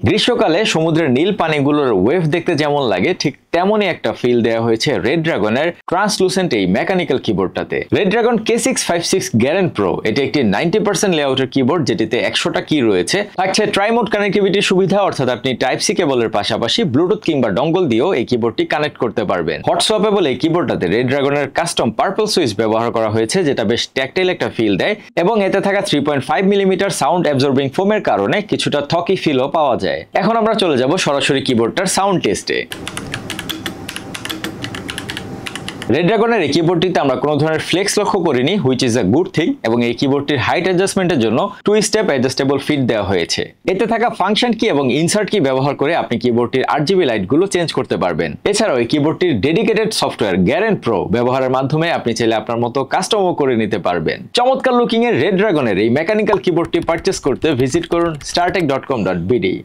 গ্রীষ্মকালে সমুদ্রের নীল পানিগুলোর ওয়েভ দেখতে যেমন লাগে ঠিক তেমনই একটা ফিল দেওয়া হয়েছে রেড ড্রাগনের ট্রান্সলুসেন্ট এই মেকানিক্যাল কিবোর্ডটাতে। রেড ড্রাগন K656 গ্যারেন্ট প্রো এটি একটি 90% লেআউটের কিবোর্ড, যেটিতে 100টা কি রয়েছে। থাকছে ট্রাইমোড কানেক্টিভিটির সুবিধা, অর্থাৎ আপনি টাইপ সি কেবলের পাশাপাশি ব্লুটুথ কিংবা ডঙ্গল দিয়েও এই কিবোর্ডটি কানেক্ট করতে পারবেন। হট সোয়াপেবল এই কিবোর্ডটাতে রেড ড্রাগনের কাস্টম পার্পল সুইচ ব্যবহার করা হয়েছে, যেটা বেশ ট্যাকটাইল একটা ফিল দেয় এবং এতে থাকা 3.5 মিলিমিটার সাউন্ড অ্যাবজর্বিং ফোমের কারণে কিছুটা থকি ফিলও পাওয়া যায়। এখন আমরা চলে যাব সরাসরি কিবোর্ডটার সাউন্ড টেস্টে। রেড ড্রাগনের এই কিবোর্ডটিতে আমরা কোনো ধরনের ফ্লেক্স লক্ষ্য করিনি, which is a good thing, এবং এই কিবোর্ডটির হাইট অ্যাডজাস্টমেন্টের জন্য 2 স্টেপ অ্যাডজাস্টেবল ফিট দেওয়া হয়েছে। এতে থাকা ফাংশন কি এবং ইনসার্ট কি ব্যবহার করে আপনি কিবোর্ডটির RGB লাইটগুলো চেঞ্জ করতে পারবেন। এছাড়াও এই কিবোর্ডটির ডেডিকেটেড সফটওয়্যার গ্যারেন্ট প্রো ব্যবহারের মাধ্যমে আপনি চাইলে আপনার মতো কাস্টমও করে নিতে পারবেন। চমৎকার লুকিং এর রেড ড্রাগনের এই মেকানিক্যাল কিবোর্ডটি পারচেস করতে ভিজিট করুন startech.com.bd।